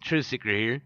Truth Seeker here.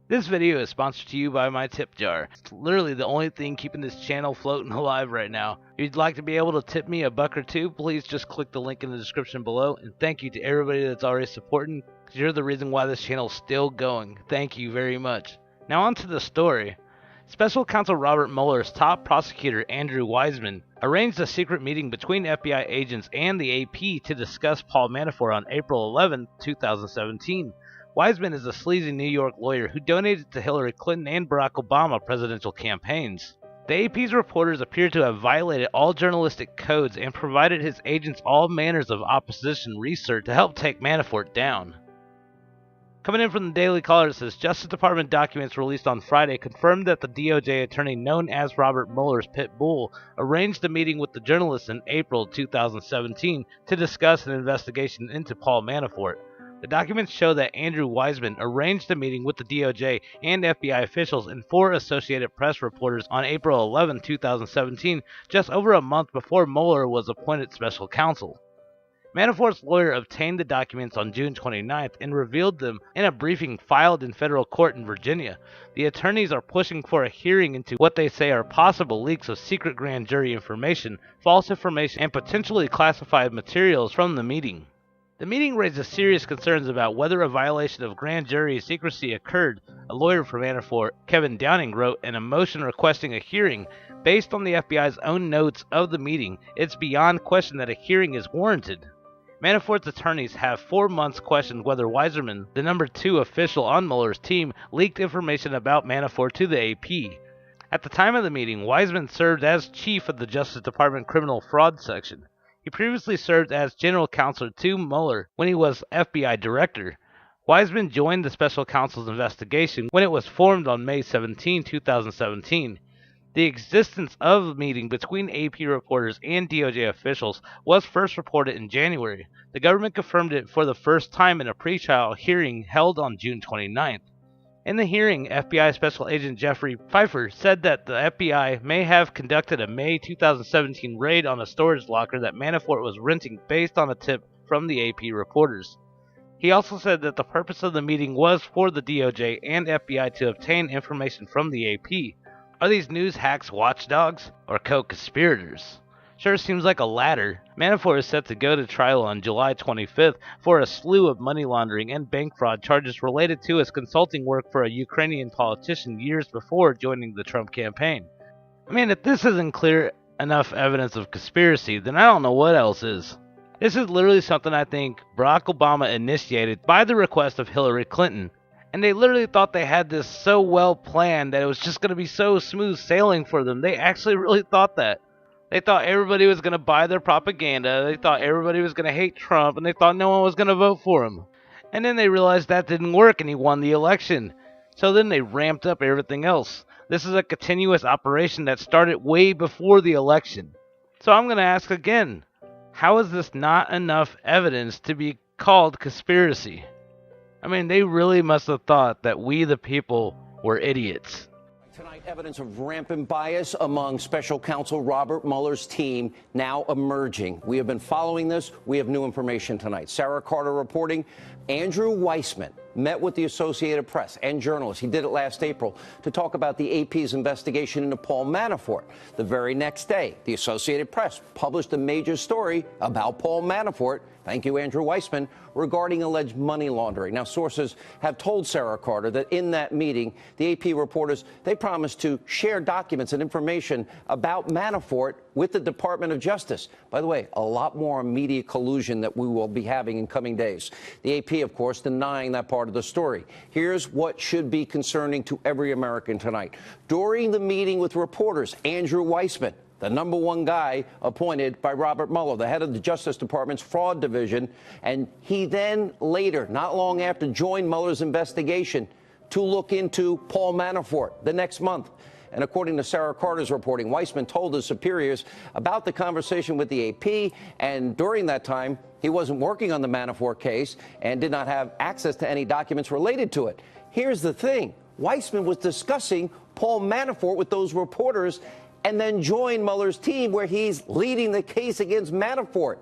This video is sponsored to you by my tip jar. It's literally the only thing keeping this channel floating alive right now. If you'd like to be able to tip me $1 or $2, please just click the link in the description below. And thank you to everybody that's already supporting, because you're the reason why this channel is still going. Thank you very much. Now on to the story. Special Counsel Robert Mueller's top prosecutor Andrew Weissmann arranged a secret meeting between FBI agents and the AP to discuss Paul Manafort on April 11, 2017. Weissmann is a sleazy New York lawyer who donated to Hillary Clinton and Barack Obama presidential campaigns. The AP's reporters appear to have violated all journalistic codes and provided his agents all manners of opposition research to help take Manafort down. Coming in from the Daily Caller, it says Justice Department documents released on Friday confirmed that the DOJ attorney known as Robert Mueller's Pit Bull arranged a meeting with the journalist in April 2017 to discuss an investigation into Paul Manafort. The documents show that Andrew Weissmann arranged a meeting with the DOJ and FBI officials and 4 Associated Press reporters on April 11, 2017, just over a month before Mueller was appointed special counsel. Manafort's lawyer obtained the documents on June 29th and revealed them in a briefing filed in federal court in Virginia. The attorneys are pushing for a hearing into what they say are possible leaks of secret grand jury information, false information, and potentially classified materials from the meeting. The meeting raises serious concerns about whether a violation of grand jury secrecy occurred. A lawyer for Manafort, Kevin Downing, wrote in a motion requesting a hearing. Based on the FBI's own notes of the meeting, it's beyond question that a hearing is warranted. Manafort's attorneys have 4 months questioned whether Weissmann, the number 2 official on Mueller's team, leaked information about Manafort to the AP. At the time of the meeting, Weissmann served as chief of the Justice Department Criminal Fraud Section. He previously served as general counsel to Mueller when he was FBI director. Weissmann joined the special counsel's investigation when it was formed on May 17, 2017. The existence of a meeting between AP reporters and DOJ officials was first reported in January. The government confirmed it for the first time in a pretrial hearing held on June 29th. In the hearing, FBI Special Agent Jeffrey Pfeiffer said that the FBI may have conducted a May 2017 raid on a storage locker that Manafort was renting based on a tip from the AP reporters. He also said that the purpose of the meeting was for the DOJ and FBI to obtain information from the AP. Are these news hacks watchdogs or co-conspirators? Sure seems like a latter. Manafort is set to go to trial on July 25th for a slew of money laundering and bank fraud charges related to his consulting work for a Ukrainian politician years before joining the Trump campaign. I mean, if this isn't clear enough evidence of conspiracy, then I don't know what else is. This is literally something I think Barack Obama initiated by the request of Hillary Clinton. And they literally thought they had this so well planned that it was just going to be so smooth sailing for them. They actually really thought that. They thought everybody was going to buy their propaganda. They thought everybody was going to hate Trump. And they thought no one was going to vote for him. And then they realized that didn't work and he won the election. So then they ramped up everything else. This is a continuous operation that started way before the election. So I'm going to ask again. How is this not enough evidence to be called conspiracy? I mean, they really must have thought that we, the people, were idiots. Tonight, evidence of rampant bias among special counsel Robert Mueller's team now emerging. We have been following this. We have new information tonight. Sarah Carter reporting Andrew Weissmann met with the Associated Press and journalists. He did it last April to talk about the AP's investigation into Paul Manafort. The very next day, the Associated Press published a major story about Paul Manafort. Thank you, Andrew Weissmann, regarding alleged money laundering. Now, sources have told Sarah Carter that in that meeting, the AP reporters, they promised to share documents and information about Manafort with the Department of Justice. By the way, a lot more media collusion that we will be having in coming days. The AP, of course, denying that part of the story. Here's what should be concerning to every American tonight. During the meeting with reporters, Andrew Weissmann, the number 1 guy appointed by Robert Mueller, the head of the Justice Department's fraud division, and he then later, not long after, joined Mueller's investigation to look into Paul Manafort the next month. And according to Sarah Carter's reporting, Weissmann told his superiors about the conversation with the AP, and during that time, he wasn't working on the Manafort case and did not have access to any documents related to it. Here's the thing. Weissmann was discussing Paul Manafort with those reporters and then joined Mueller's team where he's leading the case against Manafort.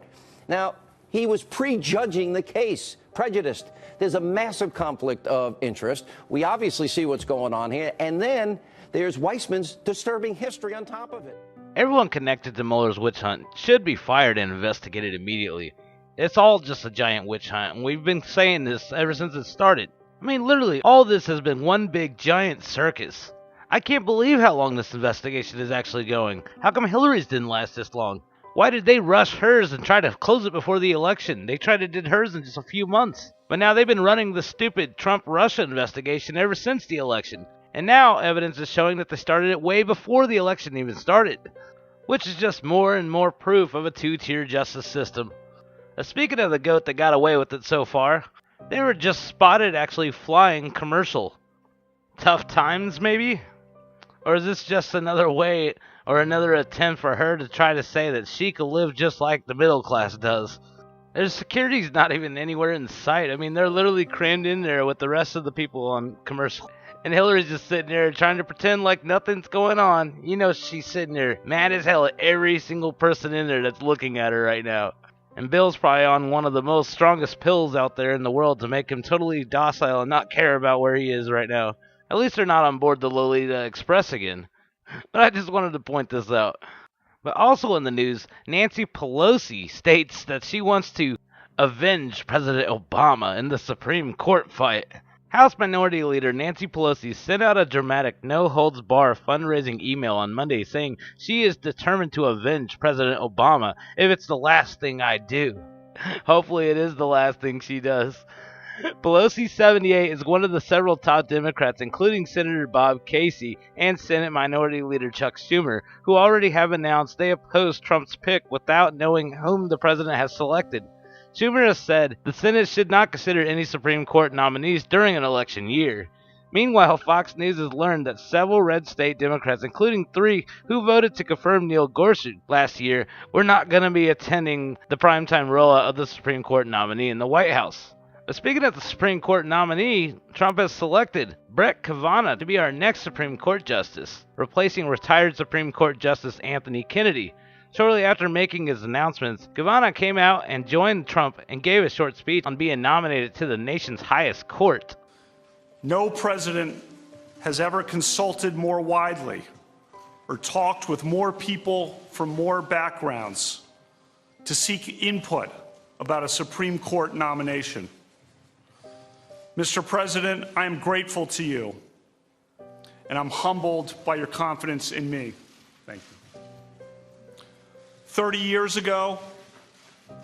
Now, he was prejudging the case, prejudiced. There's a massive conflict of interest. We obviously see what's going on here. And then there's Weissmann's disturbing history on top of it. Everyone connected to Mueller's witch hunt should be fired and investigated immediately. It's all just a giant witch hunt, and we've been saying this ever since it started. I mean, literally, all this has been one big giant circus. I can't believe how long this investigation is actually going. How come Hillary's didn't last this long? Why did they rush hers and try to close it before the election? They tried to do hers in just a few months. But now they've been running the stupid Trump-Russia investigation ever since the election. And now evidence is showing that they started it way before the election even started. Which is just more and more proof of a two-tier justice system. Speaking of the goat that got away with it so far, they were just spotted actually flying commercial. Tough times, maybe? Or is this just another way or another attempt for her to try to say that she could live just like the middle class does? Their security's not even anywhere in sight. I mean, they're literally crammed in there with the rest of the people on commercial. And Hillary's just sitting there trying to pretend like nothing's going on. You know she's sitting there mad as hell at every single person in there that's looking at her right now. And Bill's probably on one of the most strongest pills out there in the world to make him totally docile and not care about where he is right now. At least they're not on board the Lolita Express again. But I just wanted to point this out. But also in the news, Nancy Pelosi states that she wants to avenge President Obama in the Supreme Court fight. House Minority Leader Nancy Pelosi sent out a dramatic no-holds-barred fundraising email on Monday saying she is determined to avenge President Obama if it's the last thing I do. Hopefully it is the last thing she does. Pelosi, 78, is one of the several top Democrats, including Senator Bob Casey and Senate Minority Leader Chuck Schumer, who already have announced they oppose Trump's pick without knowing whom the president has selected. Schumer has said the Senate should not consider any Supreme Court nominees during an election year. Meanwhile, Fox News has learned that several red state Democrats, including 3 who voted to confirm Neil Gorsuch last year, were not going to be attending the primetime rollout of the Supreme Court nominee in the White House. But speaking of the Supreme Court nominee, Trump has selected Brett Kavanaugh to be our next Supreme Court Justice, replacing retired Supreme Court Justice Anthony Kennedy. Shortly after making his announcements, Kavanaugh came out and joined Trump and gave a short speech on being nominated to the nation's highest court. No president has ever consulted more widely or talked with more people from more backgrounds to seek input about a Supreme Court nomination. Mr. President, I am grateful to you, and I'm humbled by your confidence in me. Thank you. 30 years ago,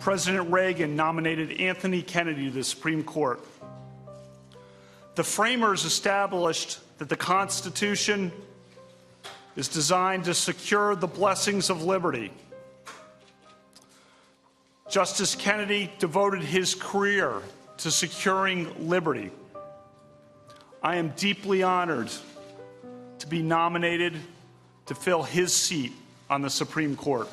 President Reagan nominated Anthony Kennedy to the Supreme Court. The framers established that the Constitution is designed to secure the blessings of liberty. Justice Kennedy devoted his career to securing liberty. I am deeply honored to be nominated to fill his seat on the Supreme Court.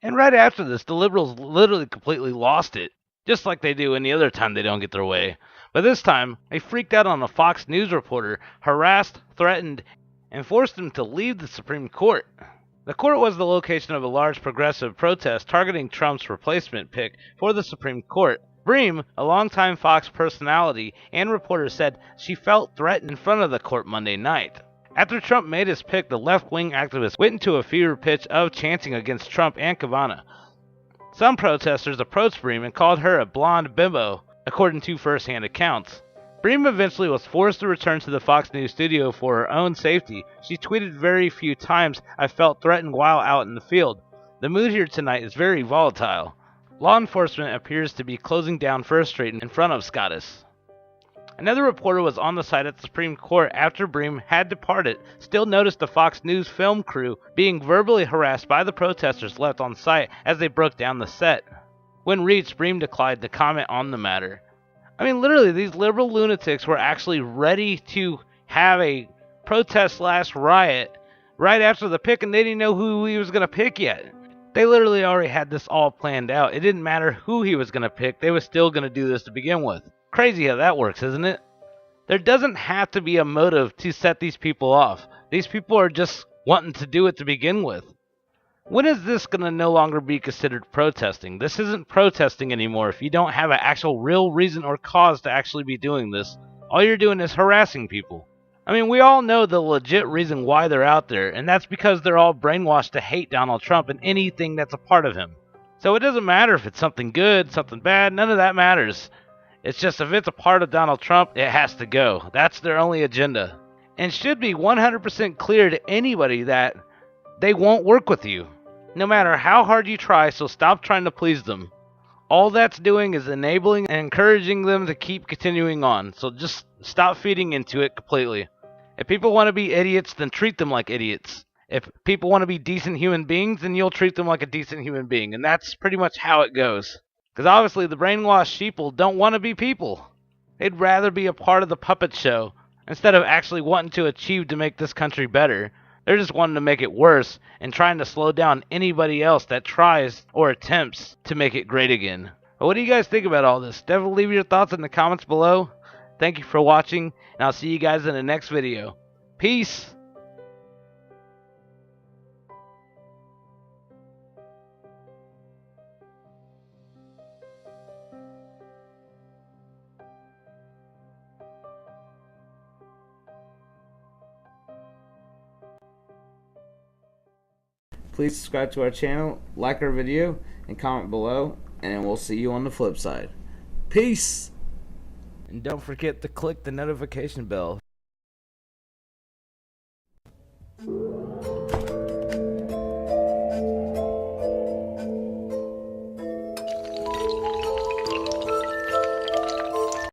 And right after this, the liberals literally completely lost it, just like they do any other time they don't get their way. But this time, they freaked out on a Fox News reporter, harassed, threatened, and forced him to leave the Supreme Court. The court was the location of a large progressive protest targeting Trump's replacement pick for the Supreme Court. Bream, a longtime Fox personality and reporter, said she felt threatened in front of the court Monday night. After Trump made his pick, the left-wing activists went into a fever pitch of chanting against Trump and Kavanaugh. Some protesters approached Bream and called her a blonde bimbo, according to first-hand accounts. Bream eventually was forced to return to the Fox News studio for her own safety. She tweeted very few times, "I felt threatened while out in the field. The mood here tonight is very volatile." Law enforcement appears to be closing down First Street in front of Scottus. Another reporter was on the site at the Supreme Court after Bream had departed, still noticed the Fox News film crew being verbally harassed by the protesters left on site as they broke down the set. When reached, Bream declined to comment on the matter. I mean, literally, these liberal lunatics were actually ready to have a protest/riot right after the pick, and they didn't know who he was going to pick yet. They literally already had this all planned out. It didn't matter who he was going to pick. They were still going to do this to begin with. Crazy how that works, isn't it? There doesn't have to be a motive to set these people off. These people are just wanting to do it to begin with. When is this going to no longer be considered protesting? This isn't protesting anymore if you don't have an actual real reason or cause to actually be doing this. All you're doing is harassing people. I mean, we all know the legit reason why they're out there, and that's because they're all brainwashed to hate Donald Trump and anything that's a part of him. So it doesn't matter if it's something good, something bad, none of that matters. It's just if it's a part of Donald Trump, it has to go. That's their only agenda. And should be 100% clear to anybody that they won't work with you, no matter how hard you try, so stop trying to please them. All that's doing is enabling and encouraging them to keep continuing on, so just stop feeding into it completely. If people want to be idiots, then treat them like idiots. If people want to be decent human beings, then you'll treat them like a decent human being, and that's pretty much how it goes. Because obviously the brainwashed sheeple don't want to be people. They'd rather be a part of the puppet show, instead of actually wanting to achieve to make this country better. They're just wanting to make it worse and trying to slow down anybody else that tries or attempts to make it great again. But what do you guys think about all this? Definitely leave your thoughts in the comments below. Thank you for watching, and I'll see you guys in the next video. Peace! Please subscribe to our channel, like our video, and comment below, and we'll see you on the flip side. Peace! And don't forget to click the notification bell.